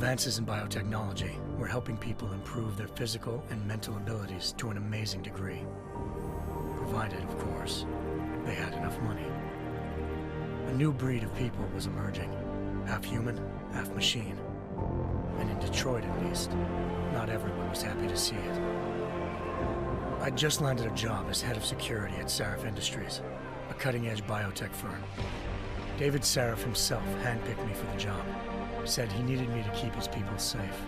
Advances in biotechnology were helping people improve their physical and mental abilities to an amazing degree. Provided, of course, they had enough money. A new breed of people was emerging, half human, half machine. And in Detroit, at least, not everyone was happy to see it. I'd just landed a job as head of security at SHAREf Industries, a cutting-edge biotech firm. David Sarif himself handpicked me for the job, said he needed me to keep his people safe.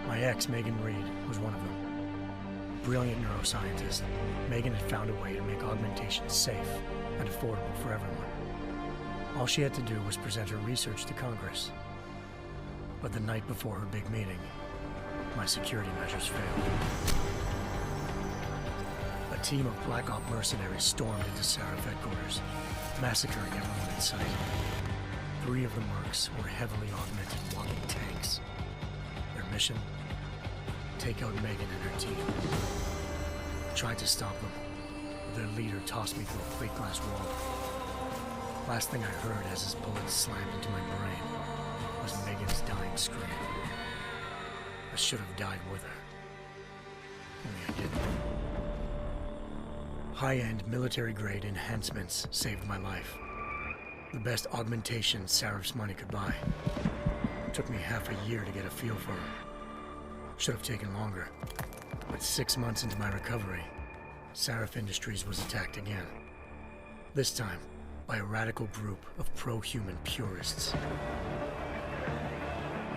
My ex, Megan Reed, was one of them. Brilliant neuroscientist, Megan had found a way to make augmentation safe and affordable for everyone. All she had to do was present her research to Congress. But the night before her big meeting, my security measures failed. A team of Black Op mercenaries stormed into SHAREf headquarters, massacring everyone in sight. 3 of the mercs were heavily augmented walking tanks. Their mission? Take out Megan and her team. I tried to stop them, but their leader tossed me through a plate glass wall. Last thing I heard as his bullets slammed into my brain was Megan's dying scream. I should have died with her. Only I didn't. High-end military-grade enhancements saved my life. The best augmentation SHAREf's money could buy. It took me half a year to get a feel for her. Should have taken longer. But 6 months into my recovery, SHAREf Industries was attacked again. This time, by a radical group of pro-human purists.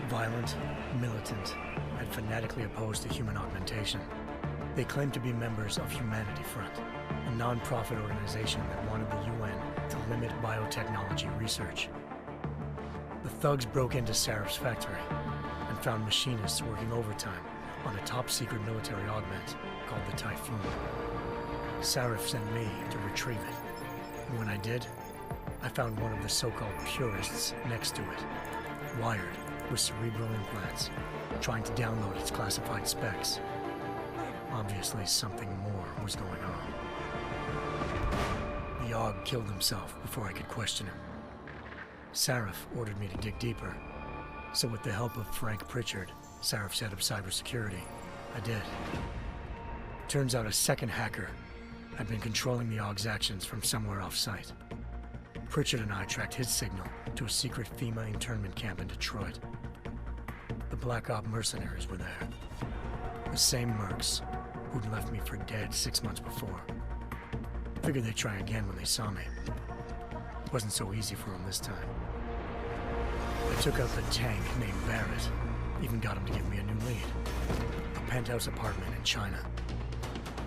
Violent, militant, and fanatically opposed to human augmentation. They claimed to be members of Humanity Front, a non-profit organization that wanted the UN to limit biotechnology research. The thugs broke into SHAREf's factory and found machinists working overtime on a top-secret military augment called the Typhoon. SHAREf sent me to retrieve it, and when I did, I found one of the so-called purists next to it, wired with cerebral implants, trying to download its classified specs. Obviously, something more was going on. The AUG killed himself before I could question him. SHAREf ordered me to dig deeper, so with the help of Frank Pritchard, SHAREf's head of cybersecurity, I did. Turns out a second hacker had been controlling the AUG's actions from somewhere off-site. Pritchard and I tracked his signal to a secret FEMA internment camp in Detroit. The Black Op mercenaries were there. The same mercs who'd left me for dead 6 months before. Figured they'd try again when they saw me. It wasn't so easy for them this time. I took out the tank named Barrett, even got him to give me a new lead. A penthouse apartment in China.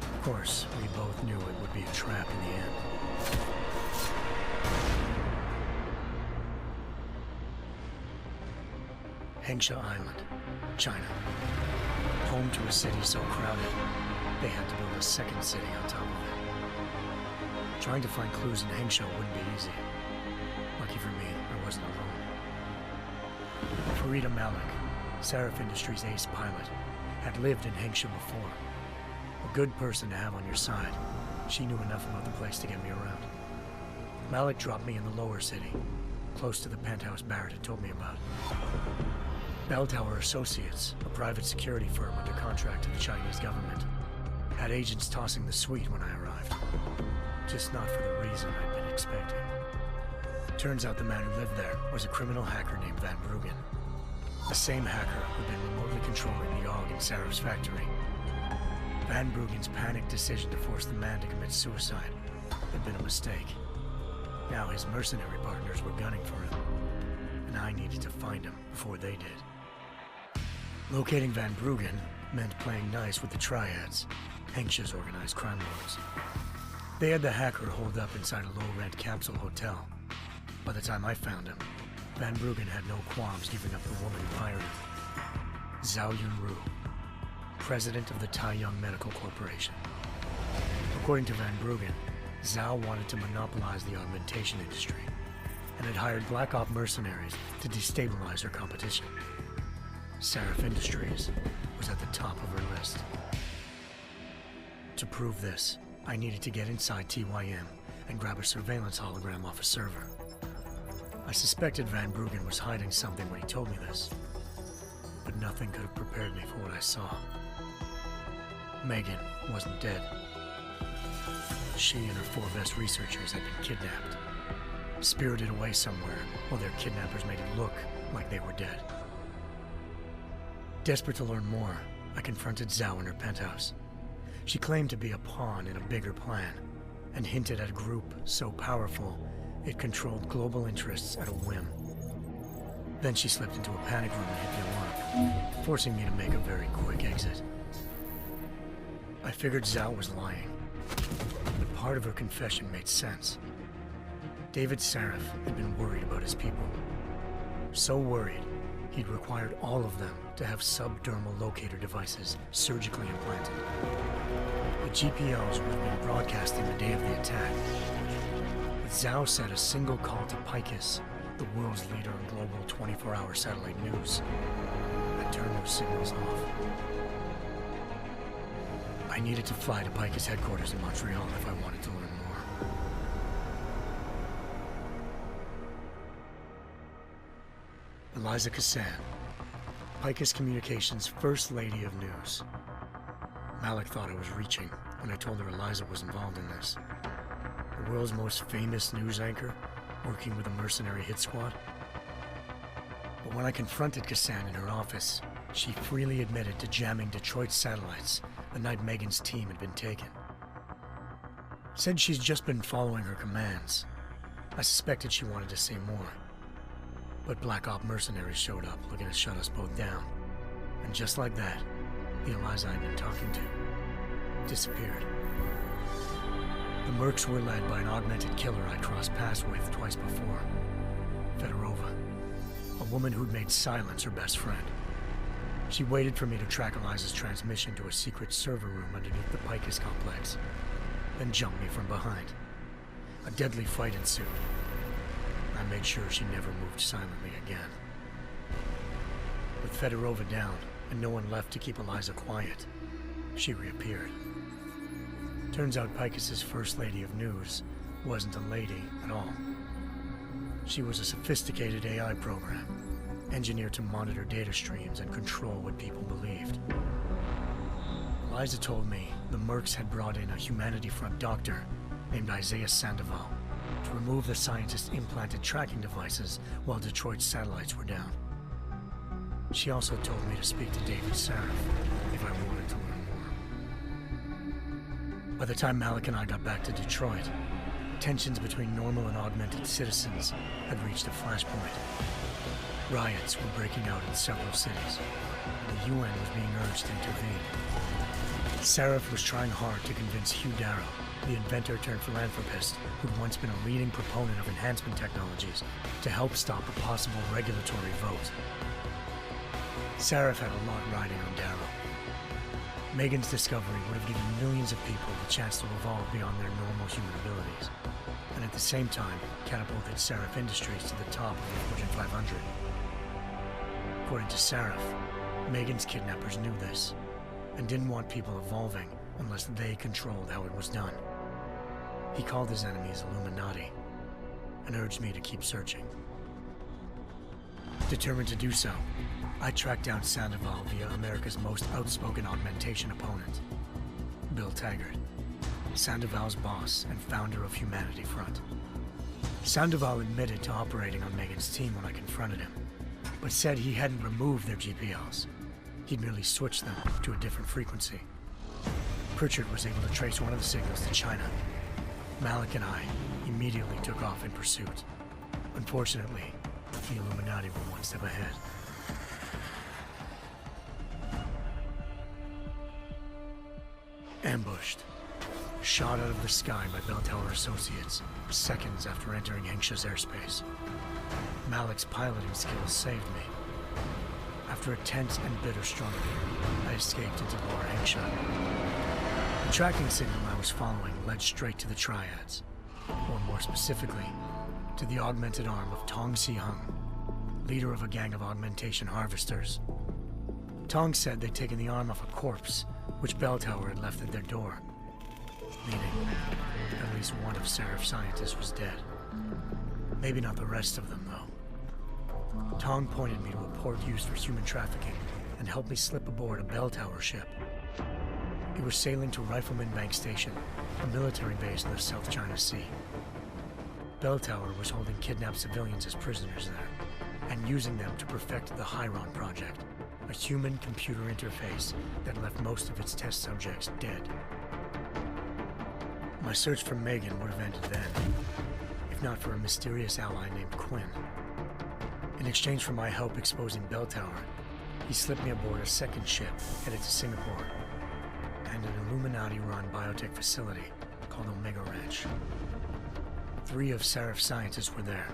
Of course, we both knew it would be a trap in the end. Hengsha Island, China. Home to a city so crowded, they had to build a second city on top of it. Trying to find clues in Hengsha wouldn't be easy. Lucky for me, I wasn't alone. Farida Malik, SHAREf Industries' ace pilot, had lived in Hengsha before. A good person to have on your side. She knew enough about the place to get me around. Malik dropped me in the lower city, close to the penthouse Barrett had told me about. Bell Tower Associates, a private security firm under contract to the Chinese government, had agents tossing the suite when I arrived. Just not for the reason I'd been expecting. Turns out the man who lived there was a criminal hacker named Van Bruggen. The same hacker who'd been remotely controlling the AUG in SHAREf's factory. Van Bruggen's panicked decision to force the man to commit suicide had been a mistake. Now his mercenary partners were gunning for him, and I needed to find him before they did. Locating Van Bruggen meant playing nice with the Triads, Hengsha's organized crime lords. They had the hacker holed up inside a low-rent capsule hotel. By the time I found him, Van Bruggen had no qualms giving up the woman who hired him. Zhao Yunru, president of the Taiyang Medical Corporation. According to Van Bruggen, Zhao wanted to monopolize the augmentation industry and had hired Black Op mercenaries to destabilize her competition. SHAREf Industries was at the top of her list. To prove this, I needed to get inside TYM and grab a surveillance hologram off a server. I suspected Van Bruggen was hiding something when he told me this. but nothing could have prepared me for what I saw. Megan wasn't dead. She and her 4 best researchers had been kidnapped, spirited away somewhere while their kidnappers made it look like they were dead. Desperate to learn more, I confronted Zhao in her penthouse. She claimed to be a pawn in a bigger plan, and hinted at a group so powerful it controlled global interests at a whim. Then she slipped into a panic room and hit the alarm, forcing me to make a very quick exit. I figured Zhao was lying, but part of her confession made sense. David Saref had been worried about his people. So worried, he'd required all of them to have subdermal locator devices surgically implanted. The GPOs would have been broadcasting the day of the attack. But Zhao said a single call to Picus, the world's leader in global 24-hour satellite news, had turned those signals off. I needed to fly to Picus headquarters in Montreal if I wanted to learn more. Eliza Cassan, Picus Communications' First Lady of News. Malik thought I was reaching when I told her Eliza was involved in this. The world's most famous news anchor, working with a mercenary hit squad. But when I confronted Cassan in her office, she freely admitted to jamming Detroit's satellites the night Megan's team had been taken. Said she's just been following her commands. I suspected she wanted to say more. But Black Op mercenaries showed up looking to shut us both down. And just like that, the Eliza I'd been talking to disappeared. The Mercs were led by an augmented killer I'd crossed paths with twice before. Fedorova, a woman who'd made silence her best friend. She waited for me to track Eliza's transmission to a secret server room underneath the Picus complex, then jumped me from behind. A deadly fight ensued. I made sure she never moved silently again. With Fedorova down and no one left to keep Eliza quiet, she reappeared. Turns out Picus's First Lady of News wasn't a lady at all. She was a sophisticated AI program, engineered to monitor data streams and control what people believed. Eliza told me the Mercs had brought in a Humanity Front doctor named Isaiah Sandoval to remove the scientist's implanted tracking devices while Detroit's satellites were down. She also told me to speak to David Saref if I wanted to learn more. By the time Malik and I got back to Detroit, tensions between normal and augmented citizens had reached a flashpoint. Riots were breaking out in several cities, and the UN was being urged to intervene. Saref was trying hard to convince Hugh Darrow, the inventor-turned-philanthropist who'd once been a leading proponent of enhancement technologies, to help stop a possible regulatory vote. Saref had a lot riding on Darrow. Megan's discovery would have given millions of people the chance to evolve beyond their normal human abilities, and at the same time catapulted Saref Industries to the top of the Fortune 500. According to Saref, Megan's kidnappers knew this, and didn't want people evolving unless they controlled how it was done. He called his enemies Illuminati, and urged me to keep searching. Determined to do so, I tracked down Sandoval via America's most outspoken augmentation opponent, Bill Taggart, Sandoval's boss and founder of Humanity Front. Sandoval admitted to operating on Megan's team when I confronted him, but said he hadn't removed their GPLs. He'd merely switched them to a different frequency. Pritchard was able to trace one of the signals to China. Malik and I immediately took off in pursuit. Unfortunately, the Illuminati were one step ahead. Ambushed. Shot out of the sky by Bell Tower Associates, seconds after entering Hengsha's airspace. Malik's piloting skills saved me. After a tense and bitter struggle, I escaped into Lower Hengsha. The tracking signal I was following led straight to the Triads, or more specifically, to the augmented arm of Tong Si-hung, leader of a gang of augmentation harvesters. Tong said they'd taken the arm off a corpse, which Bell Tower had left at their door, meaning at least one of Saref's scientists was dead. Maybe not the rest of them, though. Tong pointed me to a port used for human trafficking and helped me slip aboard a bell tower ship. It was sailing to Rifleman Bank Station, a military base in the South China Sea. Bell Tower was holding kidnapped civilians as prisoners there, and using them to perfect the Chiron project, a human-computer interface that left most of its test subjects dead. My search for Megan would have ended then, if not for a mysterious ally named Quinn. In exchange for my help exposing Bell Tower, he slipped me aboard a second ship headed to Singapore and an Illuminati-run biotech facility called Omega Ranch. 3 of SHAREf's scientists were there,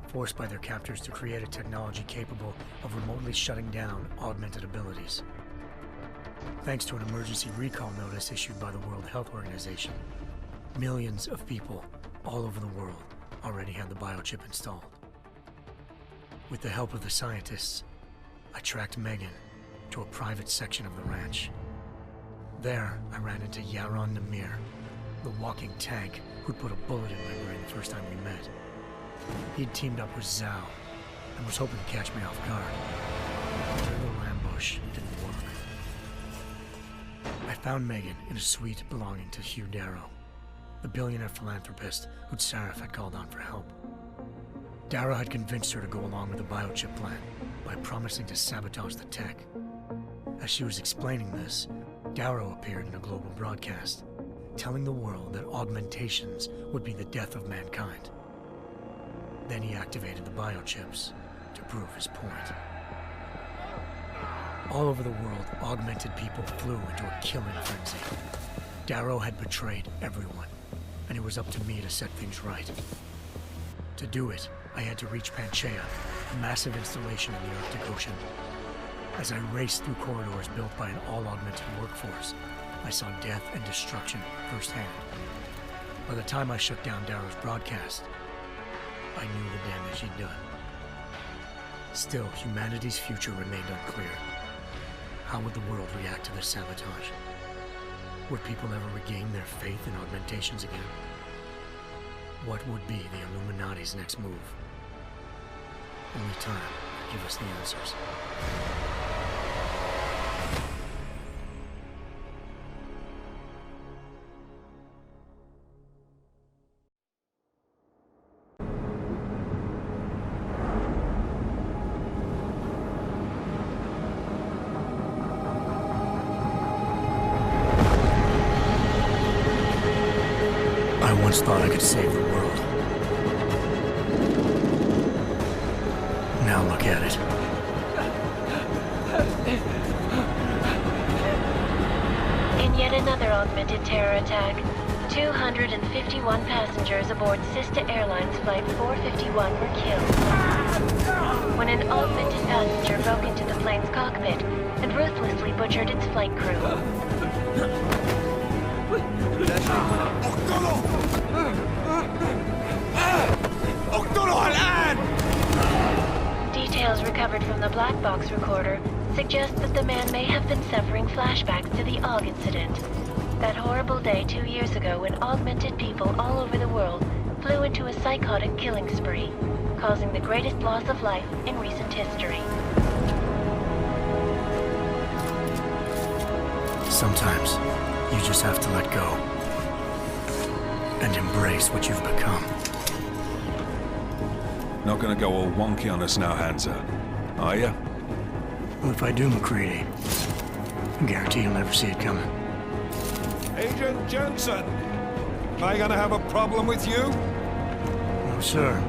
forced by their captors to create a technology capable of remotely shutting down augmented abilities. Thanks to an emergency recall notice issued by the World Health Organization, millions of people all over the world already had the biochip installed. With the help of the scientists, I tracked Megan to a private section of the ranch. There, I ran into Yaron Namir, the walking tank who'd put a bullet in my brain the first time we met. He'd teamed up with Zhao and was hoping to catch me off guard. Their little ambush didn't work. I found Megan in a suite belonging to Hugh Darrow, the billionaire philanthropist who'd SHAREf had called on for help. Darrow had convinced her to go along with the biochip plan by promising to sabotage the tech. As she was explaining this, Darrow appeared in a global broadcast, telling the world that augmentations would be the death of mankind. Then he activated the biochips to prove his point. All over the world, augmented people flew into a killing frenzy. Darrow had betrayed everyone, and it was up to me to set things right. To do it, I had to reach Panchaea, a massive installation in the Arctic Ocean. As I raced through corridors built by an all-augmented workforce, I saw death and destruction firsthand. By the time I shut down Darrow's broadcast, I knew the damage he'd done. Still, humanity's future remained unclear. How would the world react to this sabotage? Would people ever regain their faith in augmentations again? What would be the Illuminati's next move? Only time will give us the answers. I once thought I could save the world. Now look at it. In yet another augmented terror attack, 251 passengers aboard sister airlines Flight 451 were killed when an augmented passenger broke into the plane's cockpit and ruthlessly butchered its flight crew. Details recovered from the black box recorder suggest that the man may have been suffering flashbacks to the AUG incident. That horrible day 2 years ago when augmented people all over the world flew into a psychotic killing spree, causing the greatest loss of life in recent history. Sometimes, you just have to let go and embrace what you've become. Not gonna go all wonky on us now, Hansa, are ya? Well, if I do, McCready, I guarantee you'll never see it coming. Agent Jensen, am I gonna have a problem with you? No, sir.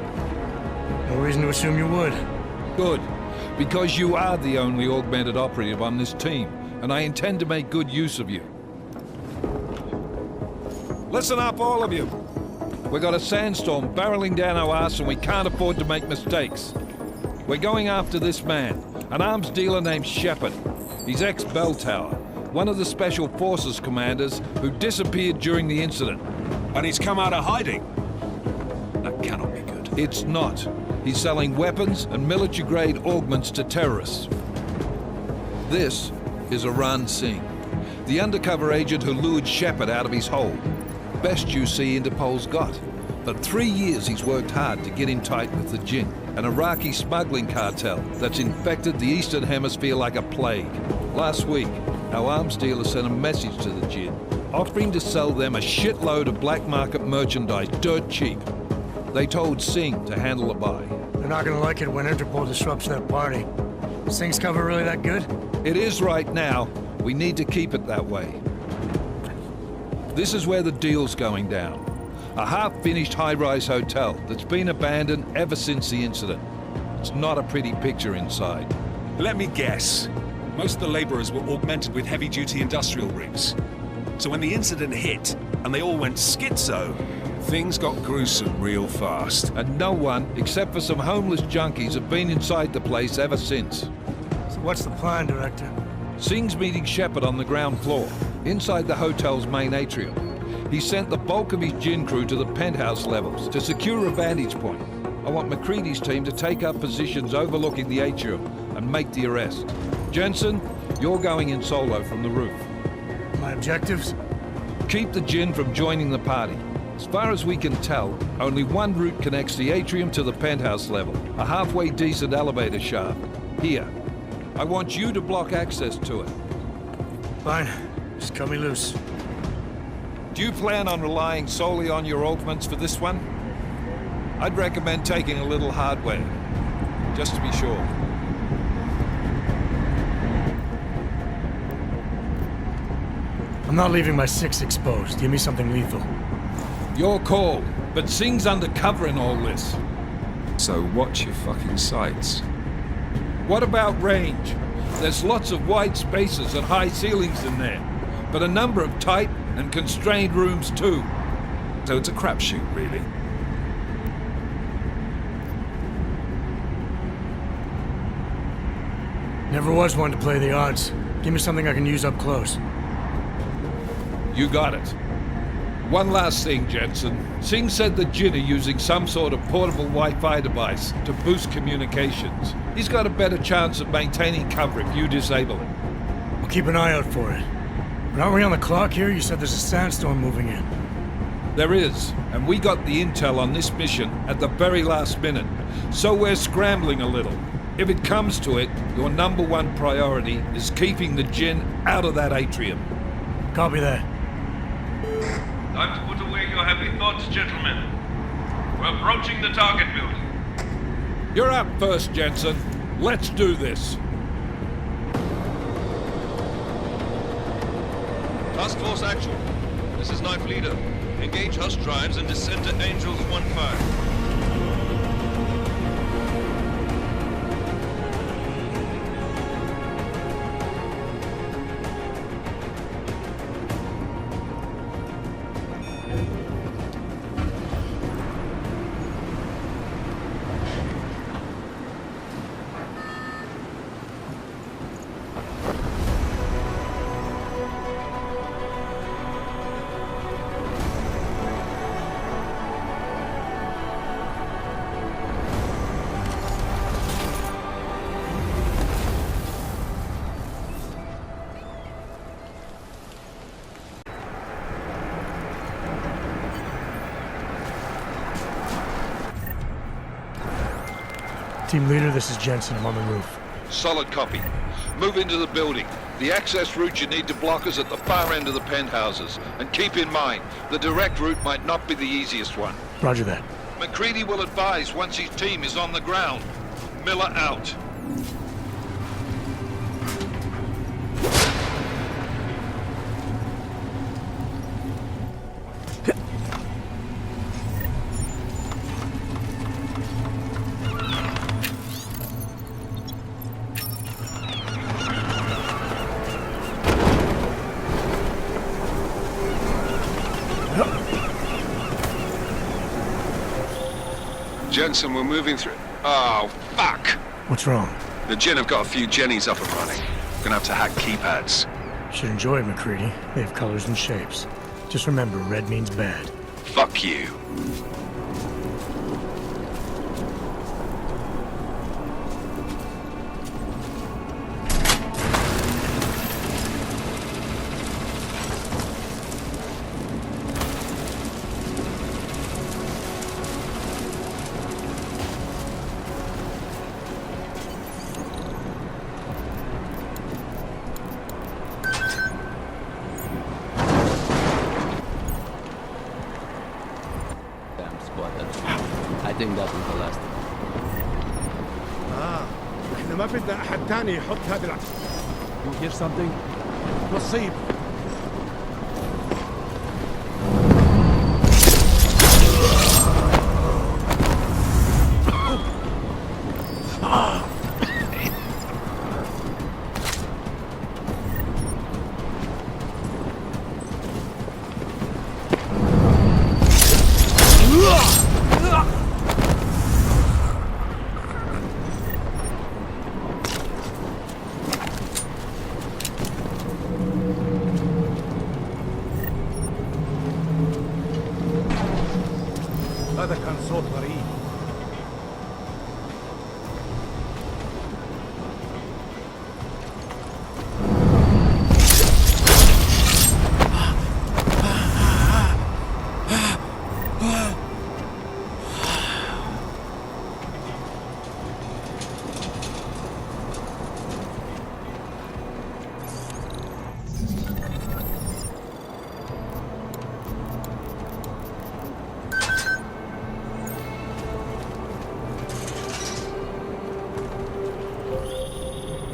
No reason to assume you would. Good, because you are the only augmented operative on this team, and I intend to make good use of you. Listen up, all of you. We got a sandstorm barreling down our arse and we can't afford to make mistakes. We're going after this man, an arms dealer named Shepard. He's ex-Bell Tower, one of the Special Forces commanders who disappeared during the incident. And he's come out of hiding? That cannot be good. It's not. He's selling weapons and military-grade augments to terrorists. This is Aran Singh, the undercover agent who lured Shepard out of his hole. Best you see Interpol's got. But 3 years he's worked hard to get in tight with the Jinn. an Iraqi smuggling cartel that's infected the Eastern Hemisphere like a plague. Last week, our arms dealer sent a message to the Jinn, offering to sell them a shitload of black market merchandise dirt cheap. They told Singh to handle the buy. They're not gonna like it when Interpol disrupts their party. Is Singh's cover really that good? It is right now. We need to keep it that way. This is where the deal's going down. A half-finished high-rise hotel that's been abandoned ever since the incident. It's not a pretty picture inside. Let me guess. Most of the laborers were augmented with heavy-duty industrial rigs. So when the incident hit, and they all went schizo, things got gruesome real fast. And no one, except for some homeless junkies, have been inside the place ever since. So what's the plan, Director? Singh's meeting Shepard on the ground floor, inside the hotel's main atrium. He sent the bulk of his Jinn crew to the penthouse levels to secure a vantage point. I want McCready's team to take up positions overlooking the atrium and make the arrest. Jensen, you're going in solo from the roof. My objectives? Keep the Jinn from joining the party. As far as we can tell, only one route connects the atrium to the penthouse level, a halfway decent elevator shaft. Here. I want you to block access to it. Fine. Just cut me loose. Do you plan on relying solely on your augments for this one? I'd recommend taking a little hardware, just to be sure. I'm not leaving my 6 exposed. Give me something lethal. Your call, but Singh's undercover in all this. So watch your fucking sights. What about range? There's lots of wide spaces and high ceilings in there, but a number of tight and constrained rooms too. So it's a crapshoot, really. Never was one to play the odds. Give me something I can use up close. You got it. One last thing, Jensen. Singh said the Jinn are using some sort of portable Wi-Fi device to boost communications. He's got a better chance of maintaining cover if you disable it. I'll keep an eye out for it. But aren't we on the clock here? You said there's a sandstorm moving in. There is, and we got the intel on this mission at the very last minute, so we're scrambling a little. If it comes to it, your #1 priority is keeping the Jinn out of that atrium. Copy that. Time to put away your heavy thoughts, gentlemen. We're approaching the target building. You're up first, Jensen. Let's do this. Task Force Actual. This is Knife Leader. Engage Hush drives and descend to Angels 1-5. Team leader, this is Jensen. I'm on the roof. Solid copy. Move into the building. The access route you need to block is at the far end of the penthouses. And keep in mind, the direct route might not be the easiest one. Roger that. McCready will advise once his team is on the ground. Miller out. Jensen, we're moving through. Oh, fuck! What's wrong? The Jinn have got a few Jennies up and running. Gonna have to hack keypads. Should enjoy it, McCready. They have colors and shapes. Just remember, red means bad. Fuck you. think that was the last. احنا ما بدنا احد تاني يحط هذا You hear something? نصيب. هذا كان صوت غريب.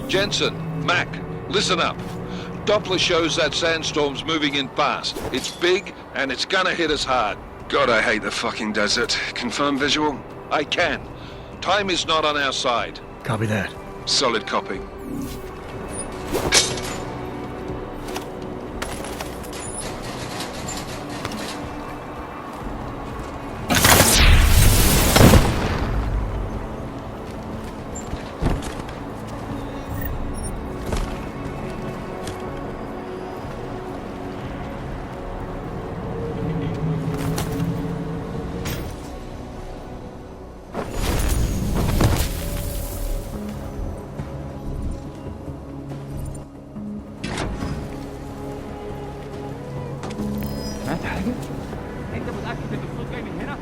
Jensen, Mac, listen up. Doppler shows that sandstorm's moving in fast. It's big, and it's gonna hit us hard. God, I hate the fucking desert. Confirm visual? I can. Time is not on our side. Copy that. Solid copy. سمعت حاجة؟ أنت متأكد إن الصوت جاي من هنا؟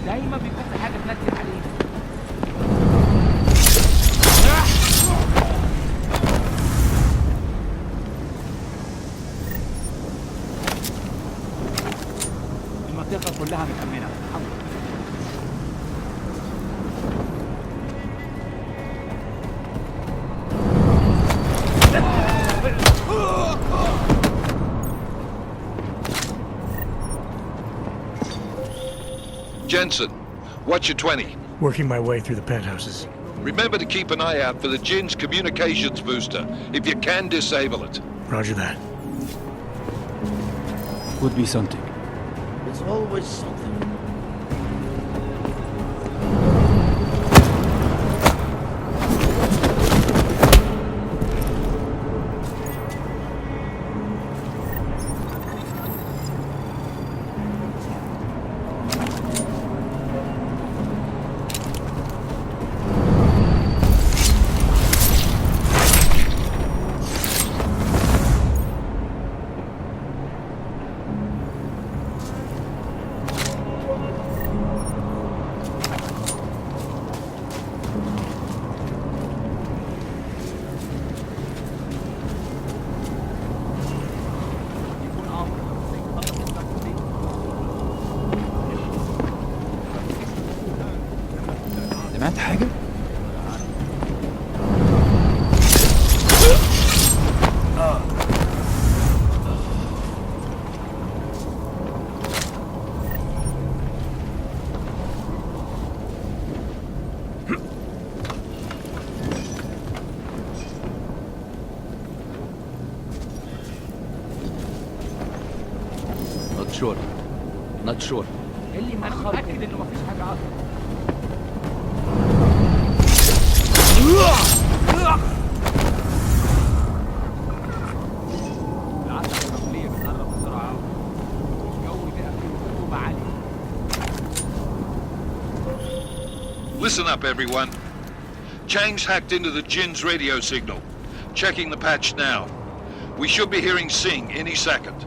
دايما بيكون في حاجة تنكد عليه. المنطقة كلها متأمنة. Jensen, what's your 20? Working my way through the penthouses. Remember to keep an eye out for the Jin's communications booster. If you can, disable it. Roger that. Could be something. There's always something. sure. Not sure. انا متاكد انه مفيش حاجه اصلا. Listen up, everyone. Chang's hacked into the Jin's radio signal. Checking the patch now. We should be hearing Singh any second.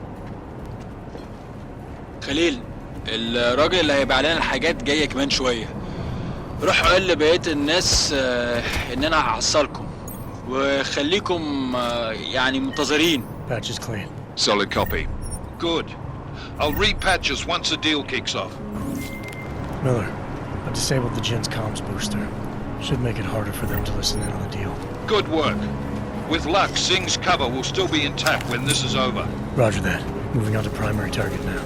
خليل، الراجل اللي هيبيع لنا الحاجات جاي كمان شويه. روح قول لبقيه الناس ان انا هحصلكم وخليكم يعني منتظرين. Patch is clean. Solid copy. Good. I'll repatch us once the deal kicks off. Miller, I've disabled the Jin's comms booster. Should make it harder for them to listen in on the deal. Good work. With luck, Singh's cover will still be intact when this is over. Roger that. Moving on to primary target now.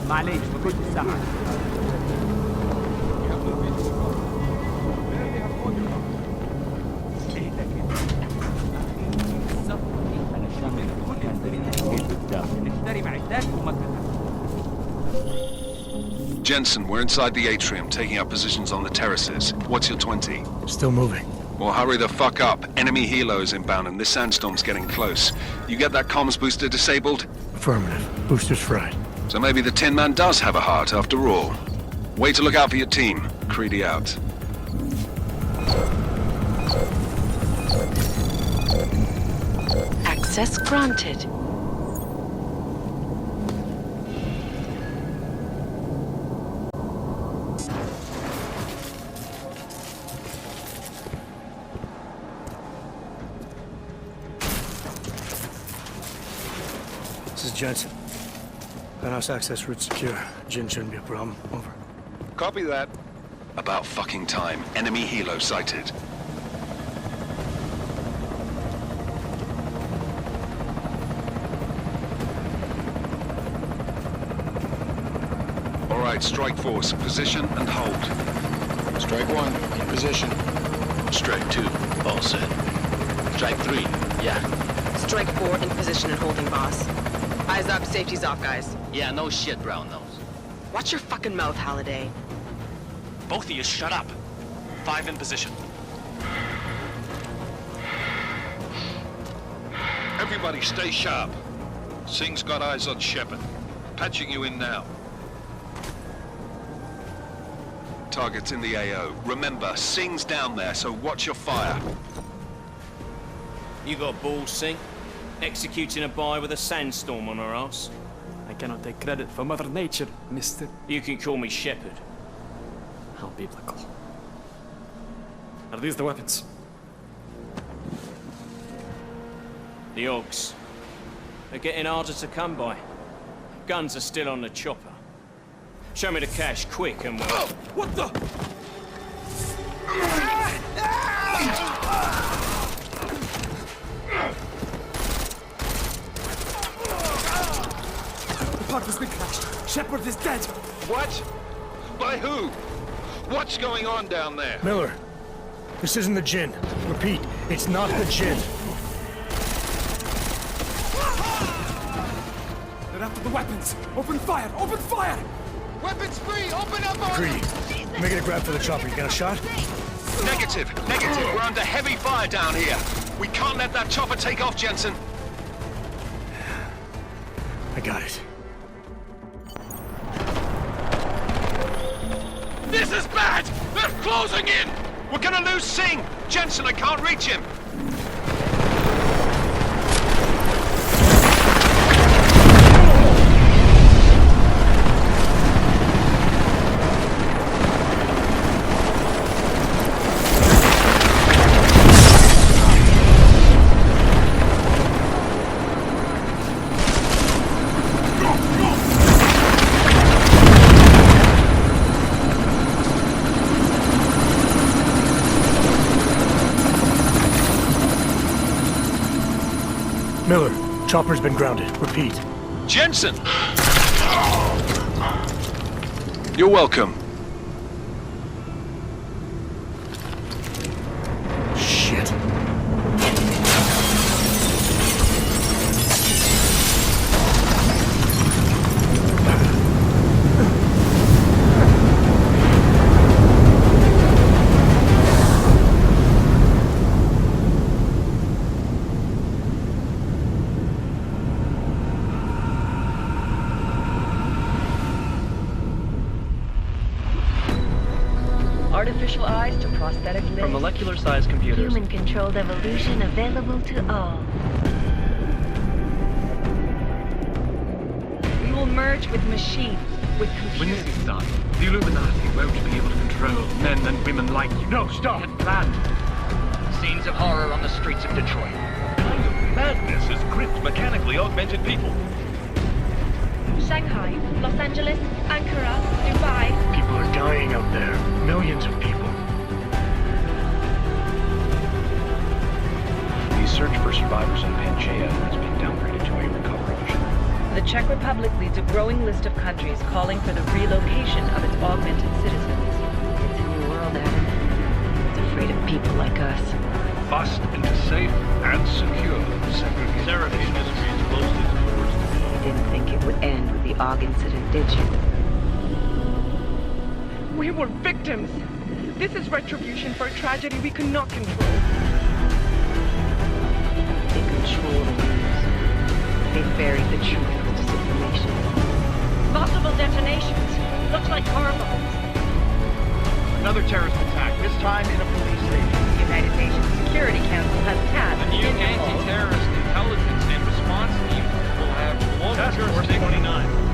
معليش ما كنتش سامع. Jensen, we're inside the atrium, taking up positions on the terraces. What's your 20? Still moving. Well, hurry the fuck up. Enemy helos inbound and this sandstorm's getting close. You get that comms booster disabled? Affirmative. Booster's fried. So maybe the Tin Man does have a heart after all. Way to look out for your team. Creedy out. Access granted. This is Jensen. Penthouse access route secure. Jin shouldn't be a problem. Over. Copy that. About fucking time. Enemy helo sighted. All right, strike force. Position and hold. Strike 1, in position. Strike 2, all set. Strike 3, yeah. Strike 4 in position and holding, boss. Eyes up, safety's off, guys. Yeah, no shit, brown nose. Watch your fucking mouth, Halliday. Both of you shut up. 5 in position. Everybody stay sharp. Singh's got eyes on Shepard. Patching you in now. Target's in the AO. Remember, Singh's down there, so watch your fire. You got balls, Singh? Executing a buy with a sandstorm on our ass? I cannot take credit for Mother Nature, mister. You can call me Shepard. How biblical. Are these the weapons? The Ogs. They're getting harder to come by. Guns are still on the chopper. Show me the cash, quick, and we'll... Oh, what the? The park has been crashed. Shepard is dead. What? By who? What's going on down there? Miller, this isn't the Jin. Repeat, it's not the Jin. They're after the weapons. Open fire! Open fire! Weapons free! Open up on Greedy. Making a grab for the chopper. You got a shot? Negative. Negative. We're under heavy fire down here. We can't let that chopper take off, Jensen. I got it. This is bad! They're closing in! We're gonna lose Singh! Jensen, I can't reach him! Miller, chopper's been grounded. Repeat. Jensen! You're welcome. Shit. artificial eyes to prosthetic limbs. From molecular-sized computers. Human-controlled evolution available to all. We will merge with machines, with computers. When this is done, the Illuminati won't be able to control men and women like you. No, stop! Had planned. Scenes of horror on the streets of Detroit. What kind of madness has gripped mechanically augmented people? Shanghai, Los Angeles, Ankara, Dubai. People are dying out there. Millions of people. The search for survivors in Pangaea has been downgraded to a recovery mission. The Czech Republic leads a growing list of countries calling for the relocation of its augmented citizens. It's a new world, Adam. It's afraid of people like us. Bust into safe and secure segregation. Seraph Industries closely towards the... You didn't think it would end with the AUG incident, did you? We were victims. This is retribution for a tragedy we could not control. They control the news. They buried the truth with disinformation. Multiple detonations. Looks like car bombs. Another terrorist attack, this time in a police station. The United Nations Security Council has tasked The new anti-terrorist intelligence and response team will have global Task Force 29.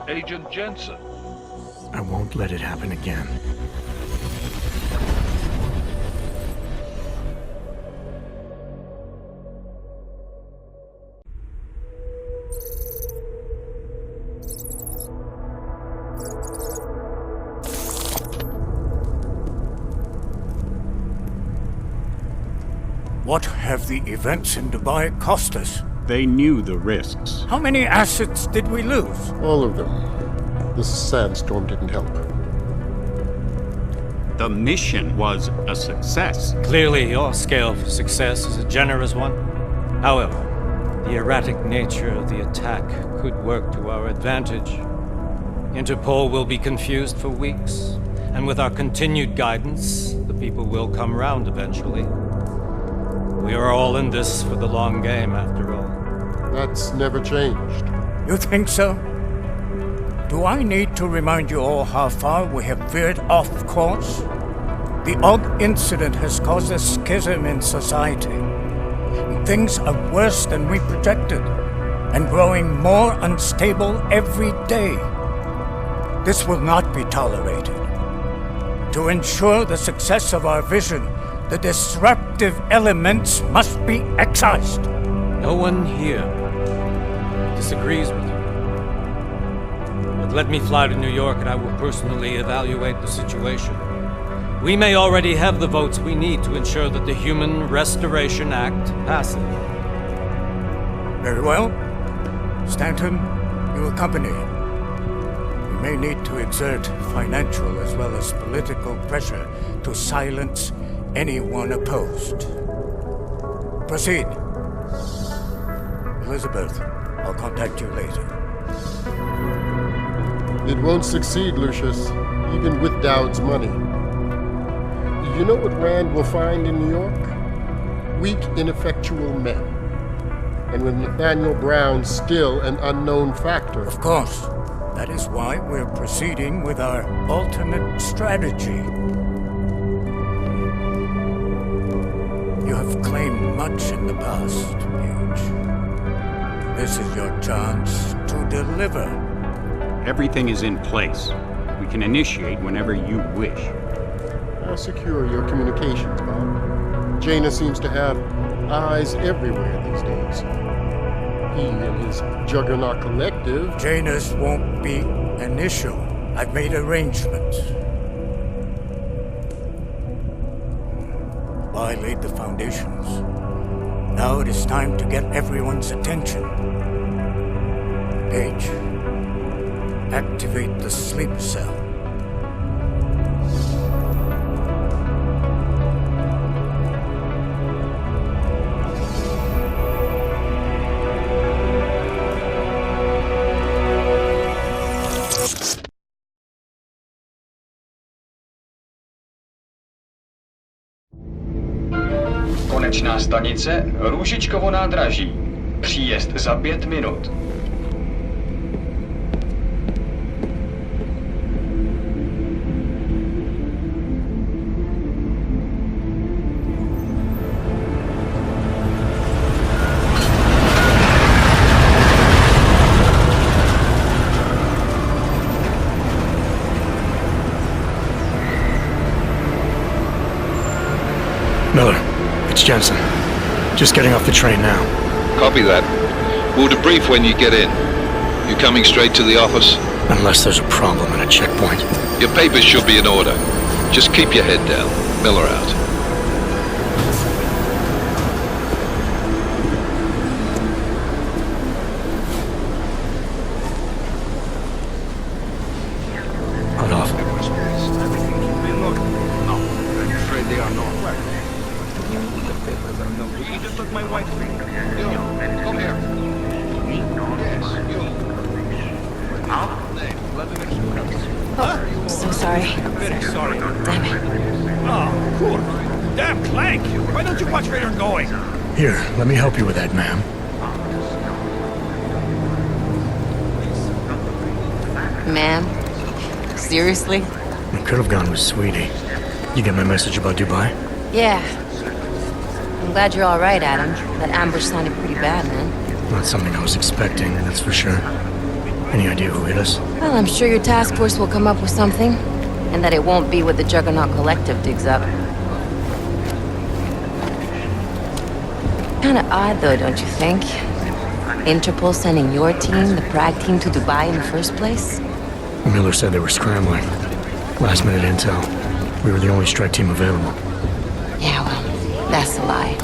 Agent Jensen. I won't let it happen again. What have the events in Dubai cost us? They knew the risks. How many assets did we lose? All of them. This sandstorm didn't help. The mission was a success. Clearly, your scale for success is a generous one. However, the erratic nature of the attack could work to our advantage. Interpol will be confused for weeks, and with our continued guidance, the people will come round eventually. We are all in this for the long game, after all. That's never changed. You think so? Do I need to remind you all how far we have veered off course? The AUG incident has caused a schism in society. Things are worse than we projected, and growing more unstable every day. This will not be tolerated. To ensure the success of our vision, the disruptive elements must be excised. No one here disagrees with you. But let me fly to New York and I will personally evaluate the situation. We may already have the votes we need to ensure that the Human Restoration Act passes. Very well. Stanton, you accompany. We may need to exert financial as well as political pressure to silence anyone opposed. Proceed. Elizabeth, I'll contact you later. It won't succeed, Lucius, even with Dowd's money. You know what Rand will find in New York? Weak, ineffectual men. And with Nathaniel Brown still an unknown factor. Of course. That is why we're proceeding with our alternate strategy. You have claimed much in the past, Paige. This is your chance to deliver. Everything is in place. We can initiate whenever you wish. I'll secure your communications, Bob. Jaina seems to have eyes everywhere these days. He and his Juggernaut Collective... Jaina's won't be an issue. I've made arrangements. I laid the foundations. Now it is time to get everyone's attention. Paige, activate the sleep cell. Konečná stanice Růžičkovo nádraží. Příjezd za 5 minut. Jensen. Just getting off the train now. Copy that. We'll debrief when you get in. You coming straight to the office? Unless there's a problem at a checkpoint. Your papers should be in order. Just keep your head down. Miller out. Hold off. No, I'm afraid they are not. You just took my wife. Come here. Oh, so sorry. Very sorry. Damn it. Oh, cool. Damn, Clank! Why don't you watch where you're going? Here, let me help you with that, ma'am. Ma'am? Seriously? I could have gone with Sweetie. You get my message about Dubai? Yeah. I'm glad you're all right, Adam. That ambush sounded pretty bad, man. Not something I was expecting, that's for sure. Any idea who hit us? Well, I'm sure your task force will come up with something. And that it won't be what the Juggernaut Collective digs up. Kinda odd, though, don't you think? Interpol sending your team, the Prague team, to Dubai in the first place? Miller said they were scrambling. Last minute intel. We were the only strike team available. Yeah, well, that's a lie.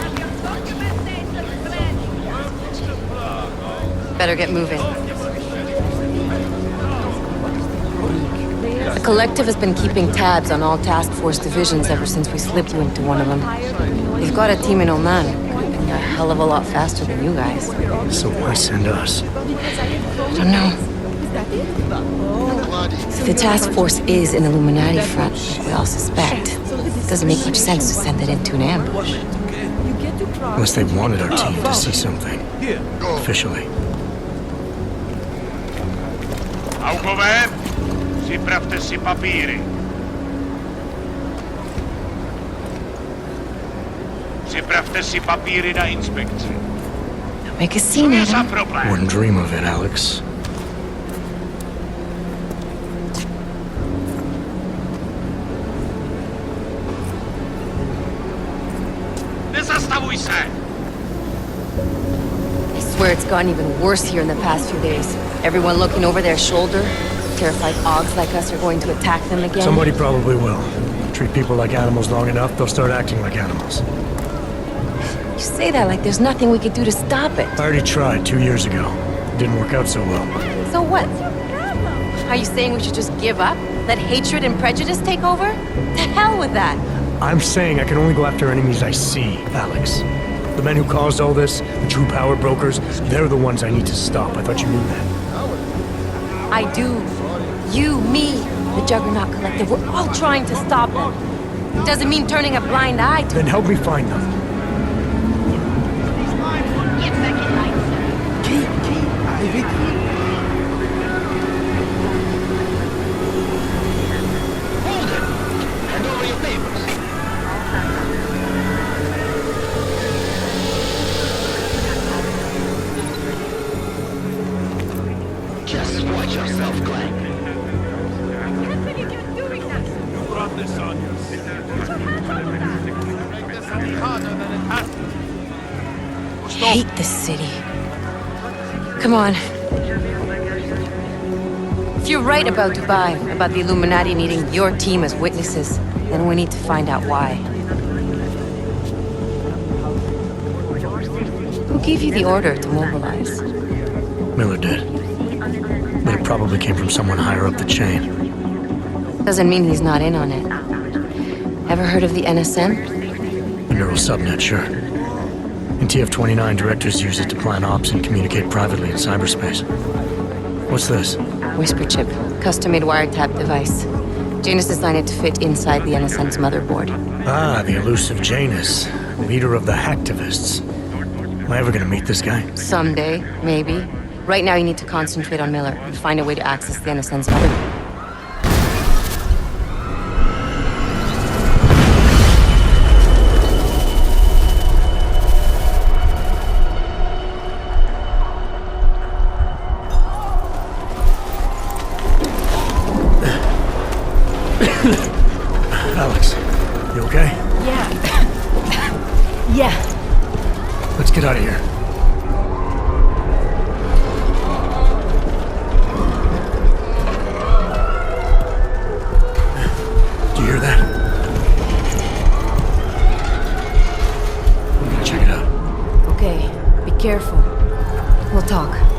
Better get moving. The Collective has been keeping tabs on all task force divisions ever since we slipped you into one of them. They've got a team in Oman. A hell of a lot faster than you guys. So why send us? I don't know. If the task force is an Illuminati front, we all suspect, it doesn't make much sense to send it into an ambush. Unless they wanted our team to see something. Officially. Augover, připravte si papíry. Připravte si papíry na inspekci. Make a scene, Adam. Wouldn't dream of it, Alex. Nezastavuj se! I swear it's gotten even worse here in the past few days. Everyone looking over their shoulder, terrified Augs like us are going to attack them again. Somebody probably will. Treat people like animals long enough, they'll start acting like animals. You say that like there's nothing we could do to stop it. I already tried 2 years ago. It didn't work out so well. So what? Are you saying we should just give up? Let hatred and prejudice take over? To hell with that! I'm saying I can only go after enemies I see, Alex. The men who caused all this, the true power brokers, they're the ones I need to stop. I thought you knew that. I do. You, me, the Juggernaut Collective, we're all trying to stop them. It doesn't mean turning a blind eye to Then help me find them. Hold it! Hand over your papers. Just watch yourself, Clank. You brought this on yourself. Make this any harder than it has to. I hate this city. Come on. If you're right about Dubai, about the Illuminati needing your team as witnesses, then we need to find out why. Who gave you the order to mobilize? Miller did. But it probably came from someone higher up the chain. Doesn't mean he's not in on it. Ever heard of the NSM? A neural subnet, sure. In TF-29, directors use it to plan ops and communicate privately in cyberspace. What's this? Whisper chip, custom-made wiretap device. Janus designed it to fit inside the NSM's motherboard. Ah, the elusive Janus, leader of the hacktivists. Am I ever gonna meet this guy? Someday, maybe. Right now you need to concentrate on Miller and find a way to access the NSM's motherboard. Alex, you okay? Yeah. Yeah. Let's get out of here. Do you hear that? I'm gonna check it out. Okay, be careful. We'll talk.